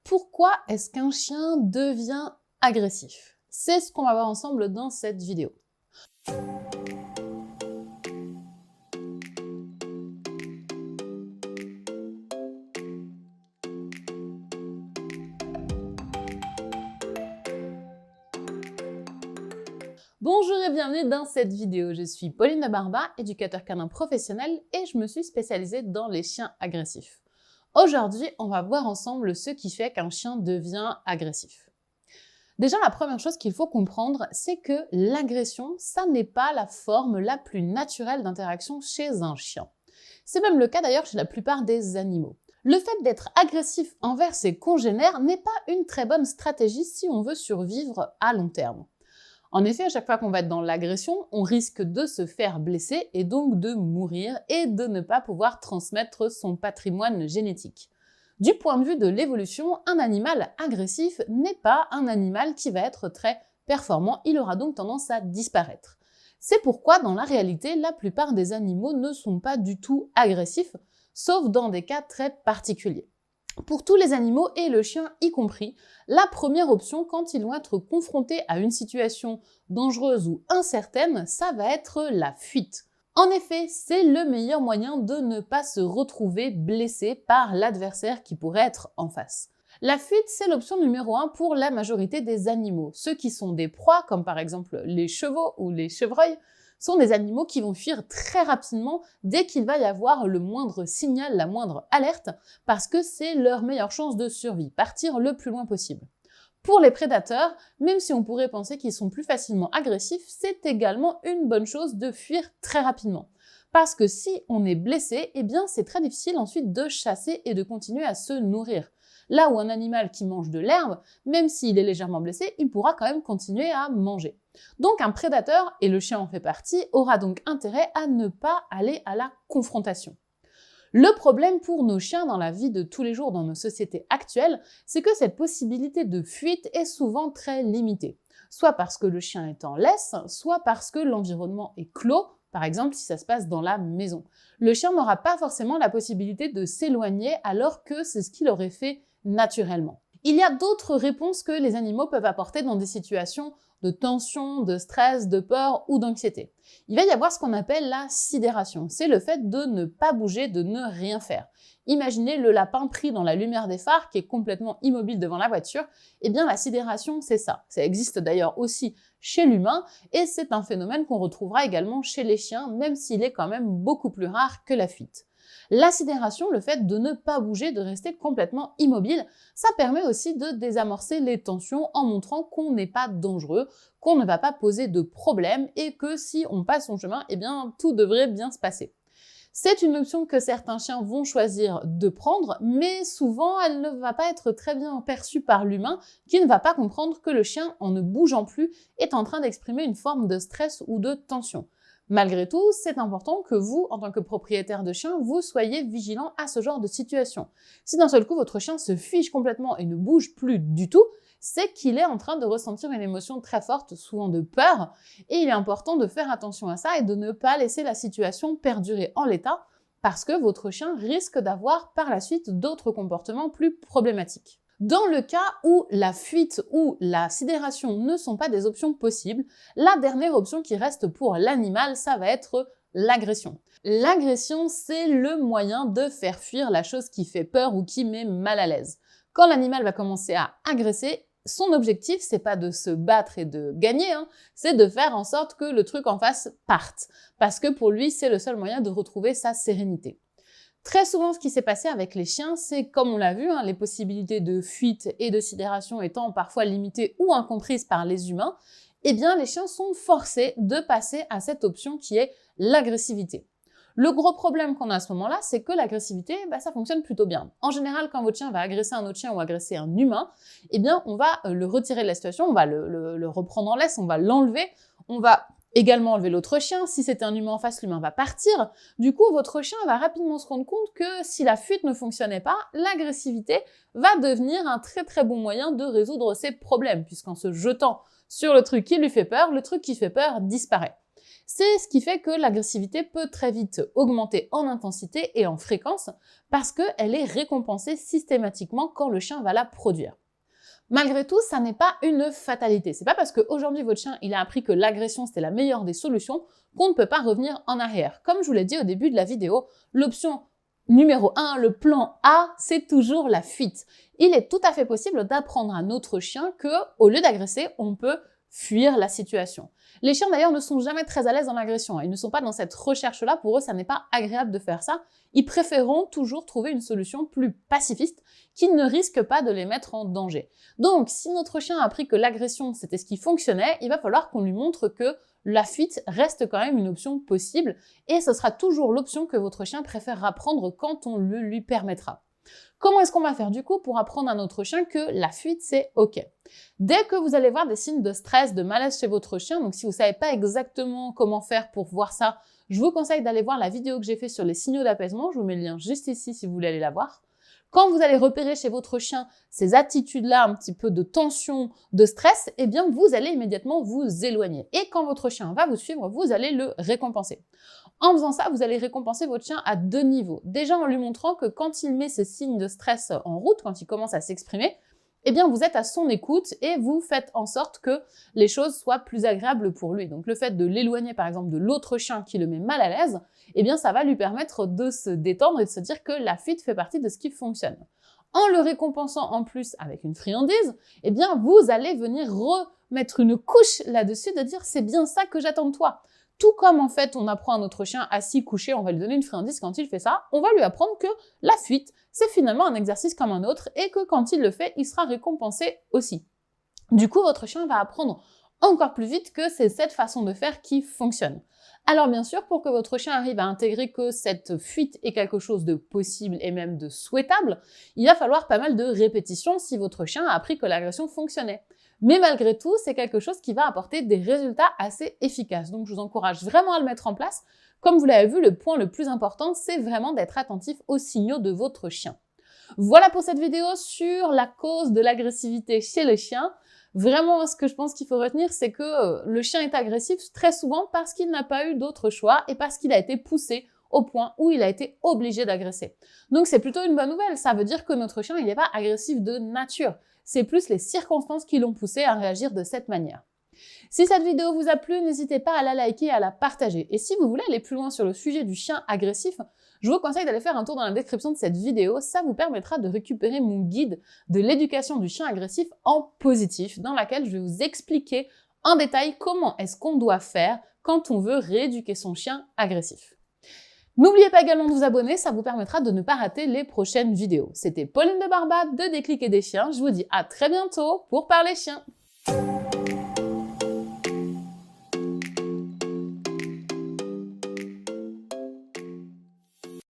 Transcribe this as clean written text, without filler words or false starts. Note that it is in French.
Pourquoi est-ce qu'un chien devient agressif? C'est ce qu'on va voir ensemble dans cette vidéo. Bonjour et bienvenue dans cette vidéo. Je suis Pauline de Barba, éducateur canin professionnel et je me suis spécialisée dans les chiens agressifs. Aujourd'hui, on va voir ensemble ce qui fait qu'un chien devient agressif. Déjà, la première chose qu'il faut comprendre, c'est que l'agression, ça n'est pas la forme la plus naturelle d'interaction chez un chien. C'est même le cas d'ailleurs chez la plupart des animaux. Le fait d'être agressif envers ses congénères n'est pas une très bonne stratégie si on veut survivre à long terme. En effet, à chaque fois qu'on va être dans l'agression, on risque de se faire blesser et donc de mourir et de ne pas pouvoir transmettre son patrimoine génétique. Du point de vue de l'évolution, un animal agressif n'est pas un animal qui va être très performant, il aura donc tendance à disparaître. C'est pourquoi, dans la réalité, la plupart des animaux ne sont pas du tout agressifs, sauf dans des cas très particuliers. Pour tous les animaux, et le chien y compris, la première option quand ils vont être confrontés à une situation dangereuse ou incertaine, ça va être la fuite. En effet, c'est le meilleur moyen de ne pas se retrouver blessé par l'adversaire qui pourrait être en face. La fuite, c'est l'option numéro 1 pour la majorité des animaux. Ceux qui sont des proies, comme par exemple les chevaux ou les chevreuils, sont des animaux qui vont fuir très rapidement dès qu'il va y avoir le moindre signal, la moindre alerte, parce que c'est leur meilleure chance de survie, partir le plus loin possible. Pour les prédateurs, même si on pourrait penser qu'ils sont plus facilement agressifs, c'est également une bonne chose de fuir très rapidement. Parce que si on est blessé, eh bien c'est très difficile ensuite de chasser et de continuer à se nourrir. Là où un animal qui mange de l'herbe, même s'il est légèrement blessé, il pourra quand même continuer à manger. Donc un prédateur, et le chien en fait partie, aura donc intérêt à ne pas aller à la confrontation. Le problème pour nos chiens dans la vie de tous les jours dans nos sociétés actuelles, c'est que cette possibilité de fuite est souvent très limitée. Soit parce que le chien est en laisse, soit parce que l'environnement est clos, par exemple si ça se passe dans la maison. Le chien n'aura pas forcément la possibilité de s'éloigner alors que c'est ce qu'il aurait fait naturellement. Il y a d'autres réponses que les animaux peuvent apporter dans des situations de tension, de stress, de peur ou d'anxiété. Il va y avoir ce qu'on appelle la sidération. C'est le fait de ne pas bouger, de ne rien faire. Imaginez le lapin pris dans la lumière des phares qui est complètement immobile devant la voiture. Eh bien, la sidération, c'est ça. Ça existe d'ailleurs aussi chez l'humain et c'est un phénomène qu'on retrouvera également chez les chiens, même s'il est quand même beaucoup plus rare que la fuite. La sidération, le fait de ne pas bouger, de rester complètement immobile, ça permet aussi de désamorcer les tensions en montrant qu'on n'est pas dangereux, qu'on ne va pas poser de problème et que si on passe son chemin, eh bien tout devrait bien se passer. C'est une option que certains chiens vont choisir de prendre, mais souvent elle ne va pas être très bien perçue par l'humain qui ne va pas comprendre que le chien, en ne bougeant plus, est en train d'exprimer une forme de stress ou de tension. Malgré tout, c'est important que vous, en tant que propriétaire de chien, vous soyez vigilant à ce genre de situation. Si d'un seul coup votre chien se fige complètement et ne bouge plus du tout, c'est qu'il est en train de ressentir une émotion très forte, souvent de peur, et il est important de faire attention à ça et de ne pas laisser la situation perdurer en l'état, parce que votre chien risque d'avoir par la suite d'autres comportements plus problématiques. Dans le cas où la fuite ou la sidération ne sont pas des options possibles, la dernière option qui reste pour l'animal, ça va être l'agression. L'agression, c'est le moyen de faire fuir la chose qui fait peur ou qui met mal à l'aise. Quand l'animal va commencer à agresser, son objectif, c'est pas de se battre et de gagner, c'est de faire en sorte que le truc en face parte. Parce que pour lui, c'est le seul moyen de retrouver sa sérénité. Très souvent, ce qui s'est passé avec les chiens, c'est, comme on l'a vu, les possibilités de fuite et de sidération étant parfois limitées ou incomprises par les humains, eh bien les chiens sont forcés de passer à cette option qui est l'agressivité. Le gros problème qu'on a à ce moment-là, c'est que l'agressivité, ça fonctionne plutôt bien. En général, quand votre chien va agresser un autre chien ou agresser un humain, eh bien on va le retirer de la situation, on va le reprendre en laisse, on va l'enlever, on va également enlever l'autre chien. Si c'était un humain en face, l'humain va partir. Du coup, votre chien va rapidement se rendre compte que si la fuite ne fonctionnait pas, l'agressivité va devenir un très très bon moyen de résoudre ses problèmes, puisqu'en se jetant sur le truc qui lui fait peur, le truc qui fait peur disparaît. C'est ce qui fait que l'agressivité peut très vite augmenter en intensité et en fréquence parce qu'elle est récompensée systématiquement quand le chien va la produire. Malgré tout, ça n'est pas une fatalité. C'est pas parce qu'aujourd'hui votre chien il a appris que l'agression c'était la meilleure des solutions qu'on ne peut pas revenir en arrière. Comme je vous l'ai dit au début de la vidéo, l'option numéro 1, le plan A, c'est toujours la fuite. Il est tout à fait possible d'apprendre à notre chien que, au lieu d'agresser, on peut fuir la situation. Les chiens d'ailleurs ne sont jamais très à l'aise dans l'agression. Ils ne sont pas dans cette recherche-là. Pour eux, ça n'est pas agréable de faire ça. Ils préféreront toujours trouver une solution plus pacifiste qui ne risque pas de les mettre en danger. Donc, si notre chien a appris que l'agression, c'était ce qui fonctionnait, il va falloir qu'on lui montre que la fuite reste quand même une option possible et ce sera toujours l'option que votre chien préférera prendre quand on le lui permettra. Comment est-ce qu'on va faire du coup pour apprendre à notre chien que la fuite c'est ok? Dès que vous allez voir des signes de stress, de malaise chez votre chien, donc si vous ne savez pas exactement comment faire pour voir ça, je vous conseille d'aller voir la vidéo que j'ai faite sur les signaux d'apaisement, je vous mets le lien juste ici si vous voulez aller la voir. Quand vous allez repérer chez votre chien ces attitudes-là, un petit peu de tension, de stress, eh bien vous allez immédiatement vous éloigner. Et quand votre chien va vous suivre, vous allez le récompenser. En faisant ça, vous allez récompenser votre chien à 2 niveaux. Déjà en lui montrant que quand il met ces signes de stress en route, quand il commence à s'exprimer, eh bien vous êtes à son écoute et vous faites en sorte que les choses soient plus agréables pour lui. Donc le fait de l'éloigner par exemple de l'autre chien qui le met mal à l'aise, eh bien ça va lui permettre de se détendre et de se dire que la fuite fait partie de ce qui fonctionne. En le récompensant en plus avec une friandise, eh bien vous allez venir remettre une couche là-dessus de dire c'est bien ça que j'attends de toi. Tout comme en fait on apprend à notre chien assis, couché, on va lui donner une friandise quand il fait ça, on va lui apprendre que la fuite, c'est finalement un exercice comme un autre et que quand il le fait, il sera récompensé aussi. Du coup, votre chien va apprendre encore plus vite que c'est cette façon de faire qui fonctionne. Alors bien sûr, pour que votre chien arrive à intégrer que cette fuite est quelque chose de possible et même de souhaitable, il va falloir pas mal de répétitions si votre chien a appris que l'agression fonctionnait. Mais malgré tout, c'est quelque chose qui va apporter des résultats assez efficaces. Donc je vous encourage vraiment à le mettre en place. Comme vous l'avez vu, le point le plus important, c'est vraiment d'être attentif aux signaux de votre chien. Voilà pour cette vidéo sur la cause de l'agressivité chez le chien. Vraiment, ce que je pense qu'il faut retenir, c'est que le chien est agressif très souvent parce qu'il n'a pas eu d'autre choix et parce qu'il a été poussé au point où il a été obligé d'agresser. Donc c'est plutôt une bonne nouvelle, ça veut dire que notre chien, il n'est pas agressif de nature. C'est plus les circonstances qui l'ont poussé à réagir de cette manière. Si cette vidéo vous a plu, n'hésitez pas à la liker et à la partager. Et si vous voulez aller plus loin sur le sujet du chien agressif, je vous conseille d'aller faire un tour dans la description de cette vidéo. Ça vous permettra de récupérer mon guide de l'éducation du chien agressif en positif, dans laquelle je vais vous expliquer en détail comment est-ce qu'on doit faire quand on veut rééduquer son chien agressif. N'oubliez pas également de vous abonner, ça vous permettra de ne pas rater les prochaines vidéos. C'était Pauline de Barba de Déclic et des chiens. Je vous dis à très bientôt pour parler chiens.